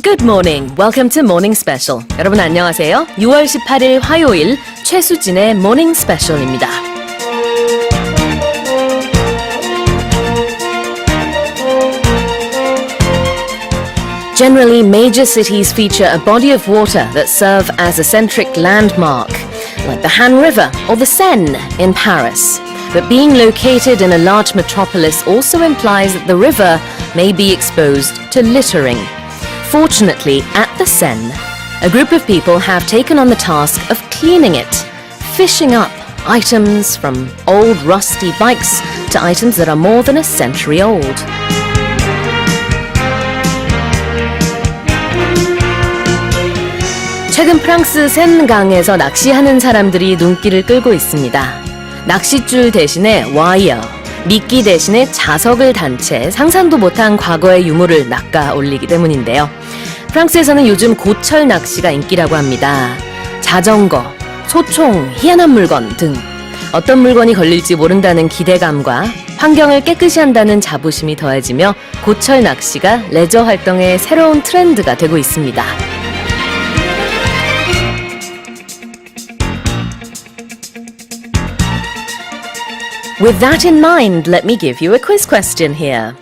Good morning. Welcome to Morning Special. 여러분 안녕하세요. 6월 18일 화요일 최수진의 Morning Special입니다. Generally, major cities feature a body of water that serve as a centric landmark, like the Han River or the Seine in Paris. But being located in a large metropolis also implies that the river may be exposed to littering. Fortunately, at the Seine, a group of people have taken on the task of cleaning it, fishing up items from old rusty bikes to items that are more than a century old. 최근 프랑스 센강에서 낚시하는 사람들이 눈길을 끌고 있습니다. 낚싯줄 대신에 와이어, 미끼 대신에 자석을 단 채 상상도 못한 과거의 유물을 낚아 올리기 때문인데요. 프랑스에서는 요즘 고철 낚시가 인기라고 합니다. 자전거, 소총, 희한한 물건 등 어떤 물건이 걸릴지 모른다는 기대감과 환경을 깨끗이 한다는 자부심이 더해지며 고철 낚시가 레저 활동의 새로운 트렌드가 되고 있습니다. With that in mind, let me give you a quiz question here.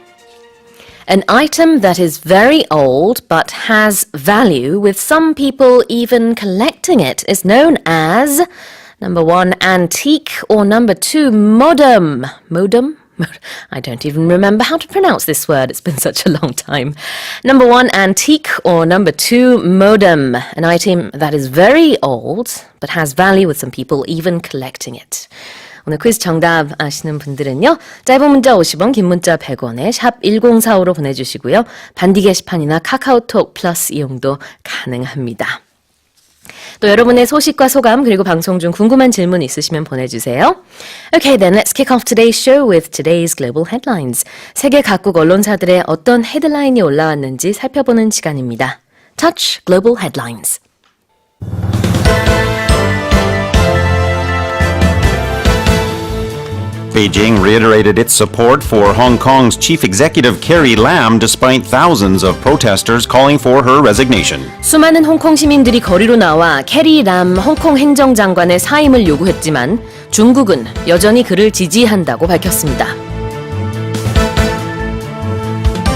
An item that is very old but has value, with some people even collecting it, is known as number 1, antique, or number 2, modern. Modern? I don't even remember how to pronounce this word. It's been such a long time. Number 1, antique, or number 2, modern. An item that is very old but has value, with some people even collecting it. 오늘 퀴즈 정답 아시는 분들은요. 짧은 문자 50원, 긴 문자 100원에 샵 1045로 보내주시고요. 반디 게시판이나 카카오톡 플러스 이용도 가능합니다. 또 여러분의 소식과 소감 그리고 방송 중 궁금한 질문 있으시면 보내주세요. Okay, then let's kick off today's show with today's global headlines. 세계 각국 언론사들의 어떤 헤드라인이 올라왔는지 살펴보는 시간입니다. Touch Global Headlines. Beijing reiterated its support for Hong Kong's chief executive Carrie Lam despite thousands of protesters calling for her resignation. 수많은 홍콩 시민들이 거리로 나와 캐리 람 홍콩 행정장관의 사임을 요구했지만 중국은 여전히 그를 지지한다고 밝혔습니다.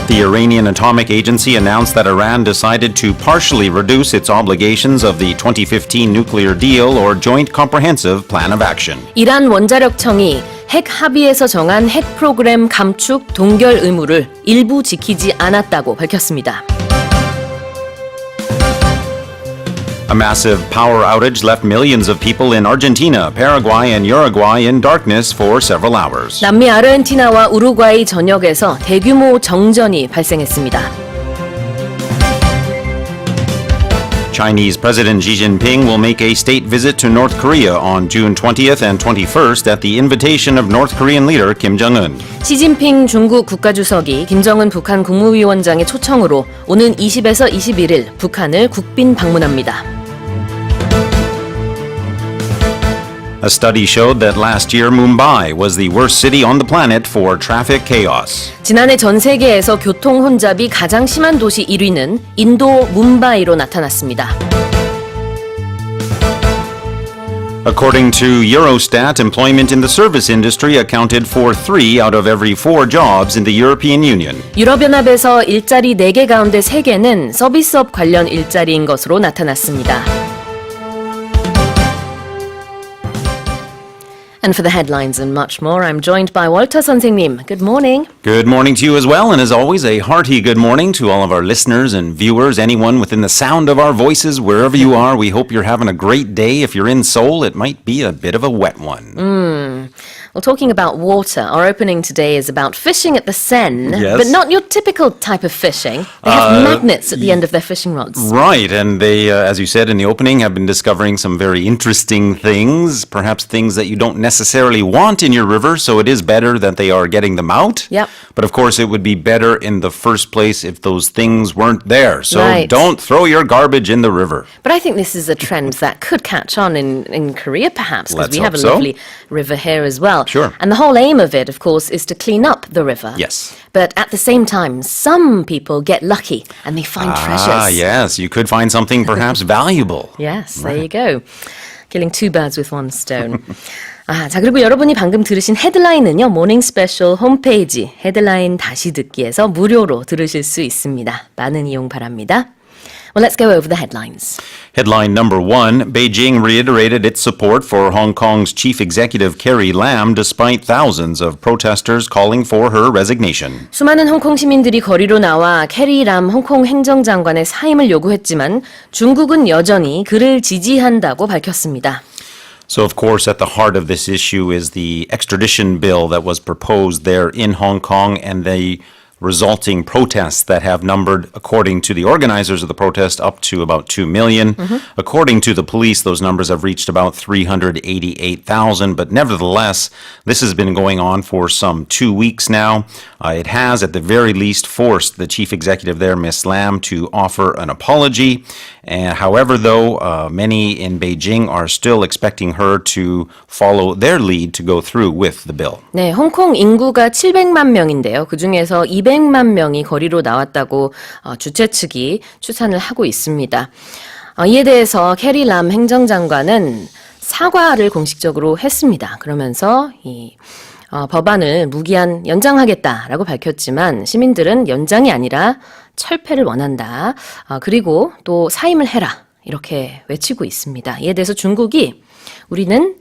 The Iranian Atomic Agency announced that Iran decided to partially reduce its obligations of the 2015 nuclear deal or Joint Comprehensive Plan of Action. 이란 원자력청이 핵 합의에서 정한 핵 프로그램 감축 동결 의무를 일부 지키지 않았다고 밝혔습니다. A massive power outage left millions of people in Argentina, Paraguay, and Uruguay in darkness for several hours. 남미 아르헨티나와 우루과이 전역에서 대규모 정전이 발생했습니다. Chinese President Xi Jinping will make a state visit to North Korea on June 20th and 21st at the invitation of North Korean leader Kim Jong-un. 시진핑 중국 국가주석이 김정은 북한 국무위원장의 초청으로 오는 20에서 21일 북한을 국빈 방문합니다. A study showed that last year Mumbai was the worst city on the planet for traffic chaos. 지난해 전 세계에서 교통 혼잡이 가장 심한 도시 1위는 인도 뭄바이로 나타났습니다. According to Eurostat, employment in the service industry accounted for 3 out of every 4 jobs in the European Union. 유럽연합에서 일자리 4개 가운데 3개는 서비스업 관련 일자리인 것으로 나타났습니다. And for the headlines and much more, I'm joined by 월터 선생님. Good morning. Good morning to you as well, and as always, a hearty good morning to all of our listeners and viewers, anyone within the sound of our voices, wherever you are. We hope you're having a great day. If you're in Seoul, it might be a bit of a wet one. Well, talking about water, our opening today is about fishing at the Seine, Yes. but not your typical type of fishing. They have magnets at the end of their fishing rods. Right, and they, as you said in the opening, have been discovering some very interesting things, perhaps things that you don't necessarily want in your river, so it is better that they are getting them out. Yep. But of course, it would be better in the first place if those things weren't there. So Right. don't throw your garbage in the river. But I think this is a trend that could catch on in Korea, perhaps, because Let's we have a hope so. lovely river here as well. Sure. And the whole aim of it, of course, is to clean up the river. Yes. But at the same time, some people get lucky and they find treasures. Ah, yes. You could find something perhaps valuable. Yes, there you go. Killing two birds with one stone. 자, 그리고 여러분이 방금 들으신 헤드라인은요, 모닝 스페셜 홈페이지 헤드라인 다시 듣기에서 무료로 들으실 수 있습니다. 많은 이용 바랍니다. Well, let's go over the headlines. Headline number 1, Beijing reiterated its support for Hong Kong's chief executive Carrie Lam despite thousands of protesters calling for her resignation. 수많은 홍콩 시민들이 거리로 나와 캐리 람 홍콩 행정장관의 사임을 요구했지만 중국은 여전히 그를 지지한다고 밝혔습니다. So, of course, at the heart of this issue is the extradition bill that was proposed there in Hong Kong and the resulting protests that have numbered, according to the organizers of the protest, up to about 2 million. According to the police, those numbers have reached about 388,000. But nevertheless, this has been going on for some 2 weeks now. It has, at the very least, forced the chief executive there, Ms. Lam, to offer an apology. However, though, many in Beijing are still expecting her to follow their lead to go through with the bill. 네, 홍콩 인구가 700만 명인데요. 그중에서 200만 명이 거리로 나왔다고 주최 측이 추산을 하고 있습니다. 이에 대해서 캐리 람 행정장관은 사과를 공식적으로 했습니다. 그러면서 이 법안을 무기한 연장하겠다라고 밝혔지만 시민들은 연장이 아니라 철폐를 원한다. 그리고 또 사임을 해라. 이렇게 외치고 있습니다. 이에 대해서 중국이 우리는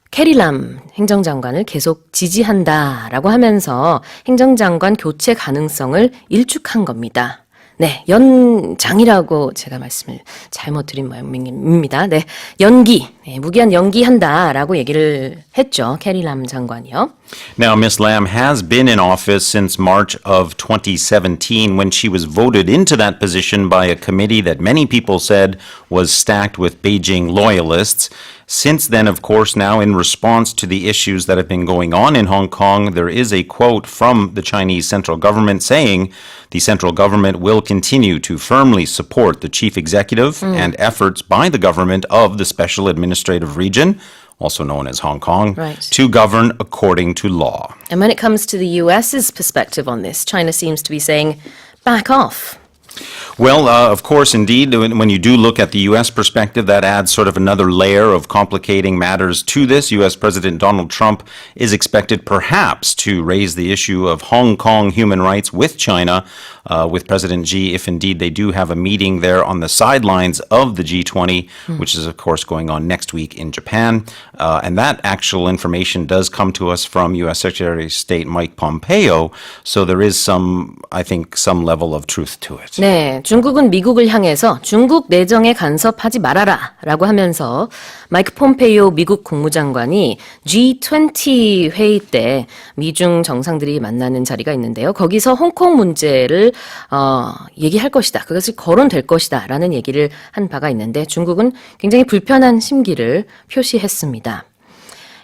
캐리 람 행정장관을 계속 지지한다라고 하면서 행정장관 교체 가능성을 일축한 겁니다. 네, 연장이라고 제가 말씀을 잘못 드린 모양입니다. 네, 연기, 무기한 연기한다라고 얘기를 했죠. 캐리 람 장관이요. Now, Ms. Lam has been in office since March of 2017 when she was voted into that position by a committee that many people said was stacked with Beijing loyalists. Since then, of course, now in response to the issues that have been going on in Hong Kong, there is a quote from the Chinese central government saying the central government will continue to firmly support the chief executive and efforts by the government of the special administrative region, also known as Hong Kong, to govern according to law. And when it comes to the US's perspective on this, China seems to be saying, back off. Well, of course, indeed, when you do look at the U.S. perspective, that adds sort of another layer of complicating matters to this. U.S. President Donald Trump is expected perhaps to raise the issue of Hong Kong human rights with China, with President Xi, if indeed they do have a meeting there on the sidelines of the G20, which is, of course, going on next week in Japan. And that actual information does come to us from U.S. Secretary of State Mike Pompeo, so there is I think, some level of truth to it. 네, 중국은 미국을 향해서 중국 내정에 간섭하지 말아라 라고 하면서 마이크 폼페이오 미국 국무장관이 G20 회의 때 미중 정상들이 만나는 자리가 있는데요. 거기서 홍콩 문제를 얘기할 것이다. 그것이 거론될 것이다 라는 얘기를 한 바가 있는데 중국은 굉장히 불편한 심기를 표시했습니다.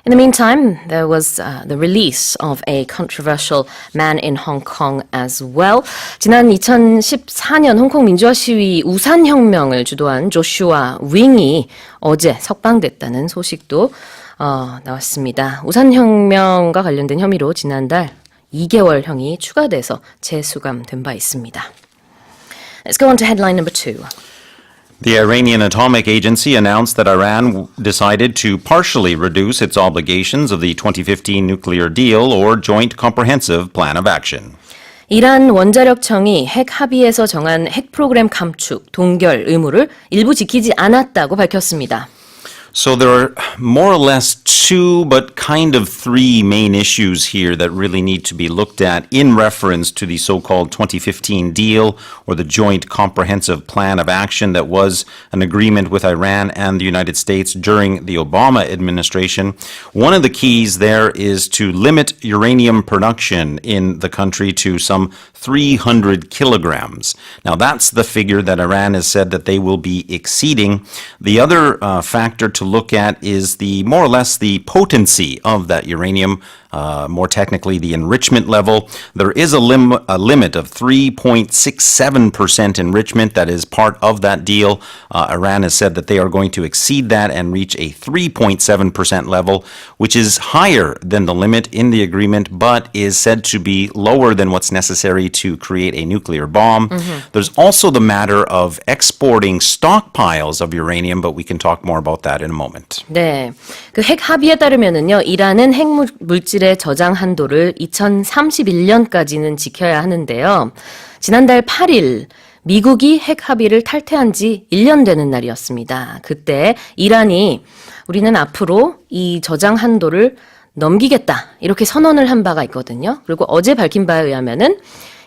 In the meantime, there was the release of a controversial man in Hong Kong as well. 지난 2014년 홍콩 민주화 시위 우산혁명을 주도한 조슈아 윙이 어제 석방됐다는 소식도 나왔습니다. 우산혁명과 관련된 혐의로 지난달 2개월형이 추가돼서 재수감된 바 있습니다. Let's go on to headline number 2. The Iranian Atomic Agency announced that Iran decided to partially reduce its obligations of the 2015 nuclear deal or Joint Comprehensive Plan of Action. 이란 원자력청이 핵 합의에서 정한 핵 프로그램 감축, 동결 의무를 일부 지키지 않았다고 밝혔습니다. So there are more or less two, but kind of three main issues here that really need to be looked at in reference to the so-called 2015 deal or the Joint Comprehensive Plan of Action that was an agreement with Iran and the United States during the Obama administration. One of the keys there is to limit uranium production in the country to some 300 kilograms. Now that's the figure that Iran has said that they will be exceeding. The other factor to look at is the more or less the potency of that uranium. more technically the enrichment level. There is a limit of 3.67% enrichment that is part of that deal. Iran has said that they are going to exceed that and reach a 3.7% level, which is higher than the limit in the agreement, but is said to be lower than what's necessary to create a nuclear bomb. There's also the matter of exporting stockpiles of uranium, but we can talk more about that in a moment. 네, 그 핵 합의에 따르면은요, 이란은 핵 물질의 저장 한도를 2031년까지는 지켜야 하는데요. 지난달 8일 미국이 핵 합의를 탈퇴한 지 1년 되는 날이었습니다. 그때 이란이 우리는 앞으로 이 저장 한도를 넘기겠다 이렇게 선언을 한 바가 있거든요. 그리고 어제 밝힌 바에 의하면은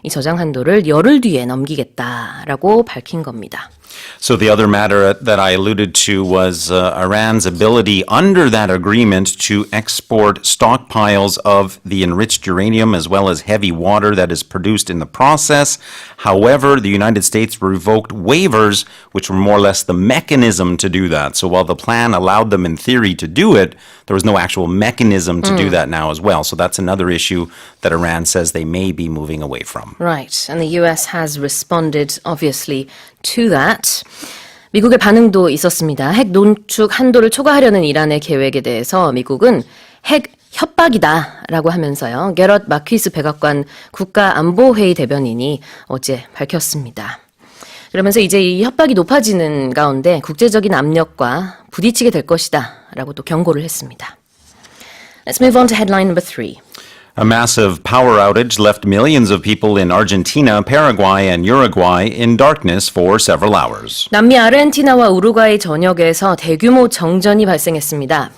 이 저장 한도를 열흘 뒤에 넘기겠다라고 밝힌 겁니다. So the other matter that I alluded to was Iran's ability under that agreement to export stockpiles of the enriched uranium as well as heavy water that is produced in the process. However, the United States revoked waivers, which were more or less the mechanism to do that. So while the plan allowed them in theory to do it, there was no actual mechanism to do that now as well. So that's another issue that Iran says they may be moving away from. Right, and the US has responded obviously to that. 미국의 반응도 있었습니다. 핵 농축 한도를 초과하려는 이란의 계획에 대해서 미국은 핵 협박이다라고 하면서요. 게럿 마퀴스 백악관 국가안보회의 대변인이 어제 밝혔습니다. 그러면서 이제 이 협박이 높아지는 가운데 국제적인 압력과 부딪히게 될 것이다 라고 또 경고를 했습니다. Let's move on to headline number 3. A massive power outage left millions of people in Argentina, Paraguay, and Uruguay in darkness for several hours. 남미 아르헨티나와 우루과이 전역에서 대규모 정전이 발생했습니다.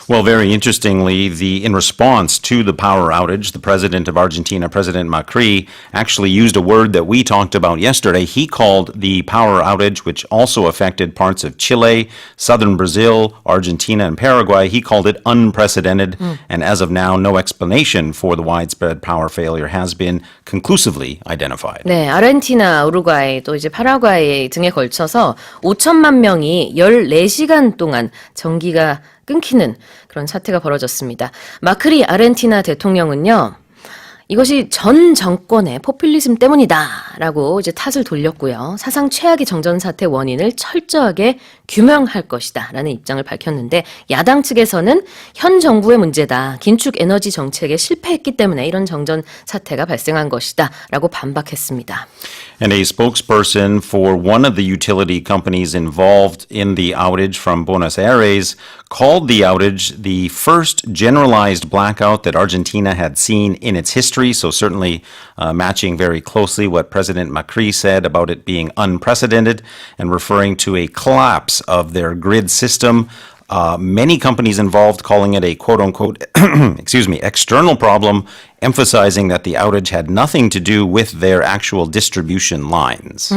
Well, very interestingly, in response to the power outage, the president of Argentina, President Macri, actually used a word that we talked about yesterday. He called the power outage, which also affected parts of Chile, southern Brazil, Argentina, and Paraguay, he called it unprecedented. And as of now, no explanation for the widespread power failure has been conclusively identified. 네, 아르헨티나, 우루과이, 또 이제 파라과이 등에 걸쳐서 5천만 명이 14시간 동안 전기가 끊기는 그런 사태가 벌어졌습니다. 마크리 아르헨티나 대통령은요, 이것이 전 정권의 포퓰리즘 때문이다라고 이제 탓을 돌렸고요. 사상 최악의 정전 사태 원인을 철저하게 규명할 것이다라는 입장을 밝혔는데 야당 측에서는 현 정부의 문제다. 긴축 에너지 정책에 실패했기 때문에 이런 정전 사태가 발생한 것이다라고 반박했습니다. And a spokesperson for one of the utility companies involved in the outage from Buenos Aires called the outage the first generalized blackout that Argentina had seen in its history, so certainly matching very closely what President Macri said about it being unprecedented and referring to a collapse of their grid system. Many companies involved calling it a quote-unquote external problem, emphasizing that the outage had nothing to do with their actual distribution lines.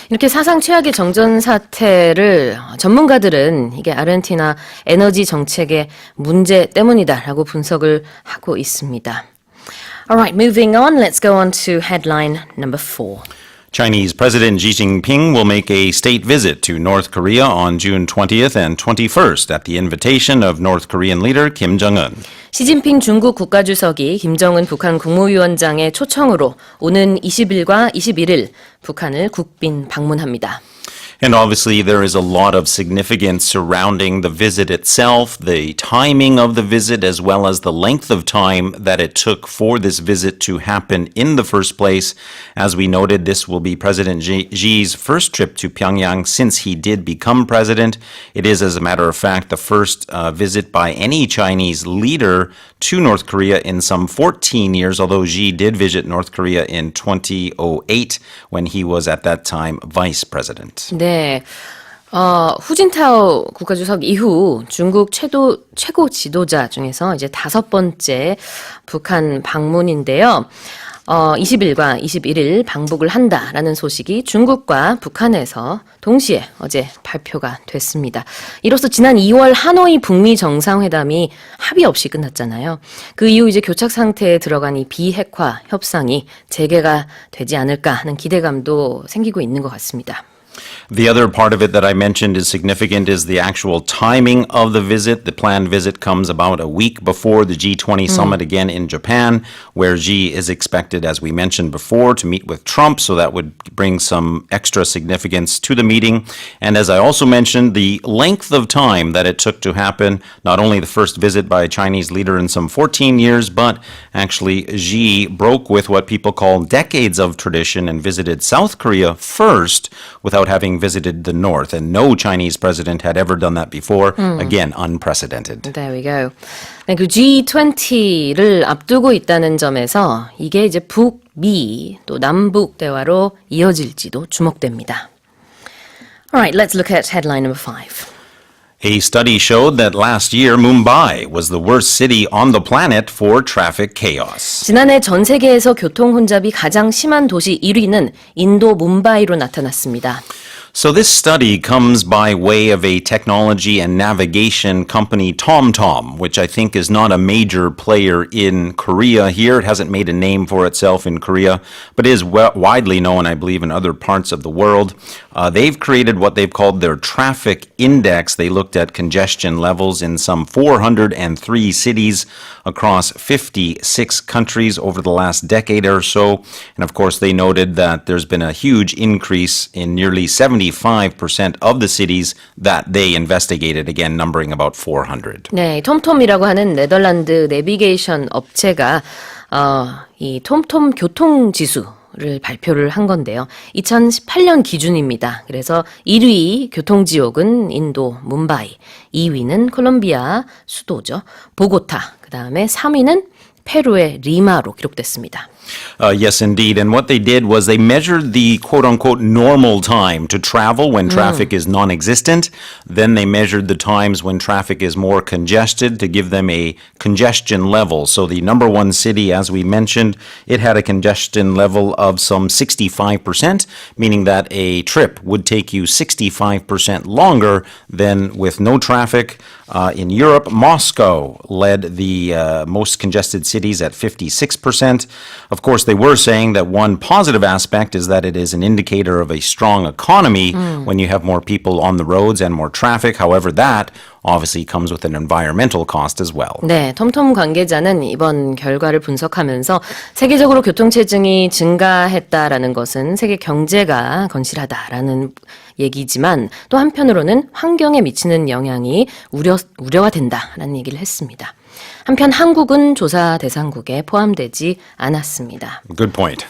이렇게 사상 최악의 정전 사태를 전문가들은 이게 아르헨티나 에너지 정책의 문제 때문이다라고 분석을 하고 있습니다. Alright, moving on, let's go on to headline number 4. Chinese President Xi Jinping will make a state visit to North Korea on June 20th and 21st at the invitation of North Korean leader Kim Jong-un. 시진핑 중국 국가주석이 김정은 북한 국무위원장의 초청으로 오는 20일과 21일 북한을 국빈 방문합니다. And obviously there is a lot of significance surrounding the visit itself, the timing of the visit, as well as the length of time that it took for this visit to happen in the first place. As we noted, this will be President Xi's first trip to Pyongyang since he did become president. It is, as a matter of fact, the first visit by any Chinese leader to North Korea in some 14 years, although Xi did visit North Korea in 2008 when he was at that time vice president. 네, 후진타오 국가주석 이후 중국 최고 지도자 중에서 이제 5번째 북한 방문인데요. 20일과 21일 방북을 한다라는 소식이 중국과 북한에서 동시에 어제 발표가 됐습니다. 이로써 지난 2월 하노이 북미 정상회담이 합의 없이 끝났잖아요. 그 이후 이제 교착 상태에 들어간 이 비핵화 협상이 재개가 되지 않을까 하는 기대감도 생기고 있는 것 같습니다. The other part of it that I mentioned is significant is the actual timing of the visit. The planned visit comes about a week before the G20 summit again in Japan, where Xi is expected, as we mentioned before, to meet with Trump. So that would bring some extra significance to the meeting. And as I also mentioned, the length of time that it took to happen, not only the first visit by a Chinese leader in some 14 years, but actually Xi broke with what people call decades of tradition and visited South Korea first without having visited the North. And no Chinese president had ever done that before. Again, unprecedented. There we go. 네, 그 G20를 앞두고 있다는 점에서 이게 이제 북미 또 남북 대화로 이어질지도 주목됩니다. Alright, let's look at headline number 5. A study showed that last year, Mumbai was the worst city on the planet for traffic chaos. 지난해 전 세계에서 교통 혼잡이 가장 심한 도시 1위는 인도 뭄바이로 나타났습니다. So this study comes by way of a technology and navigation company, TomTom, which I think is not a major player in Korea here. It hasn't made a name for itself in Korea, but is widely known, I believe, in other parts of the world. They've created what they've called their traffic index. They looked at congestion levels in some 403 cities across 56 countries over the last decade or so. And of course, they noted that there's been a huge increase in nearly 75% of the cities that they investigated, again, numbering about 400. 네, 톰톰이라고 하는 네덜란드 내비게이션 업체가 이 톰톰 교통지수를 발표를 한 건데요. 2018년 기준입니다. 그래서 1위 교통지역은 인도 뭄바이, 2위는 콜롬비아 수도죠. 보고타, 그 다음에 3위는 페루의 리마로 기록됐습니다. Yes, indeed. And what they did was they measured the quote-unquote normal time to travel when traffic is non-existent. Then they measured the times when traffic is more congested to give them a congestion level. So the number one city, as we mentioned, it had a congestion level of some 65%, meaning that a trip would take you 65% longer than with no traffic. In Europe, Moscow led the most congested cities at 56%. Of course, they were saying that one positive aspect is that it is an indicator of a strong economy when you have more people on the roads and more traffic. However, that obviously comes with an environmental cost as well. 네, 톰톰 관계자는 이번 결과를 분석하면서 세계적으로 교통체증이 증가했다라는 것은 세계 경제가 건실하다라는 얘기지만 또 한편으로는 환경에 미치는 영향이 우려가 된다라는 얘기를 했습니다. 한편 한국은 조사 대상국에 포함되지 않았습니다. Good point.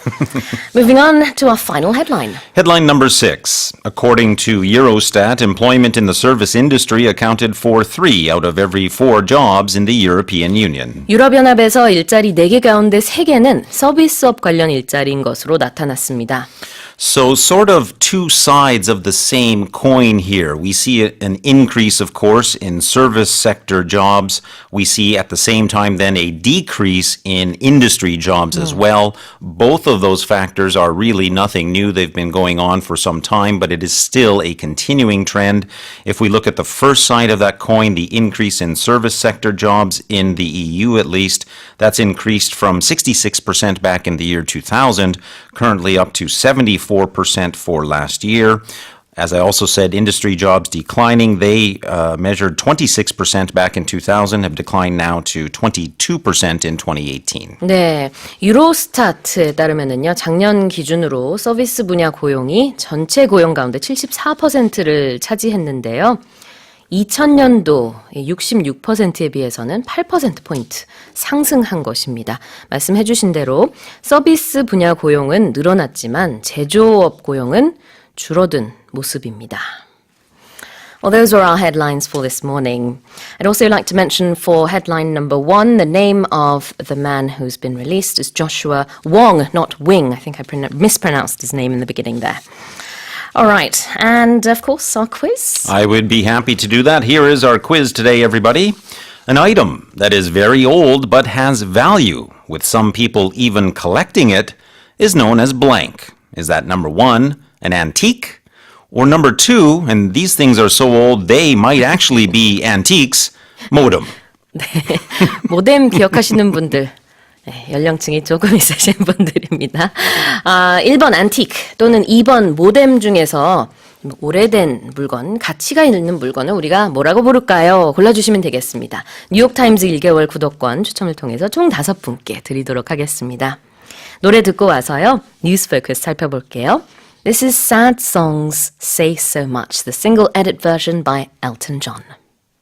Moving on to our final headline. Headline number 6. According to Eurostat, employment in the service industry accounted for 3 out of every 4 jobs in the European Union. 유럽연합에서 일자리 4개 가운데 3개는 서비스업 관련 일자리인 것으로 나타났습니다. So sort of two sides of the same coin here. We see an increase, of course, in service sector jobs. We see at the same time then a decrease in industry jobs as well. Both of those factors are really nothing new. They've been going on for some time, but it is still a continuing trend. If we look at the first side of that coin, the increase in service sector jobs in the EU at least, that's increased from 66% back in the year 2000, currently up to 74% for last year. As I also said, industry jobs declining. They measured 26% back in 2000, have declined now to 22% in 2018. 네, 유로스타트에 따르면은요, 작년 기준으로 서비스 분야 고용이 전체 고용 가운데 74%를 차지했는데요. 2000년도 66%에 비해서는 8%포인트 상승한 것입니다. 말씀해 주신 대로 서비스 분야 고용은 늘어났지만 제조업 고용은 줄어든 모습입니다. Well, those are our headlines for this morning. I'd also like to mention for headline number 1, the name of the man who's been released is Joshua Wong, not Wing. I think I mispronounced his name in the beginning there. All right, and of course, our quiz. I would be happy to do that. Here is our quiz today, everybody. An item that is very old but has value, with some people even collecting it, is known as blank. Is that number 1, an antique? Or number 2, and these things are so old they might actually be antiques, modem. 네, 모뎀 기억하시는 분들. 네, 연령층이 조금 있으신 분들입니다. 1번 안틱 또는 2번 모뎀 중에서 오래된 물건, 가치가 있는 물건을 우리가 뭐라고 부를까요? 골라주시면 되겠습니다. 뉴욕타임즈 1개월 구독권 추첨을 통해서 총 5분께 드리도록 하겠습니다. 노래 듣고 와서요. 뉴스 포커스 살펴볼게요. This is Sad Songs Say So Much, the single edit version by Elton John.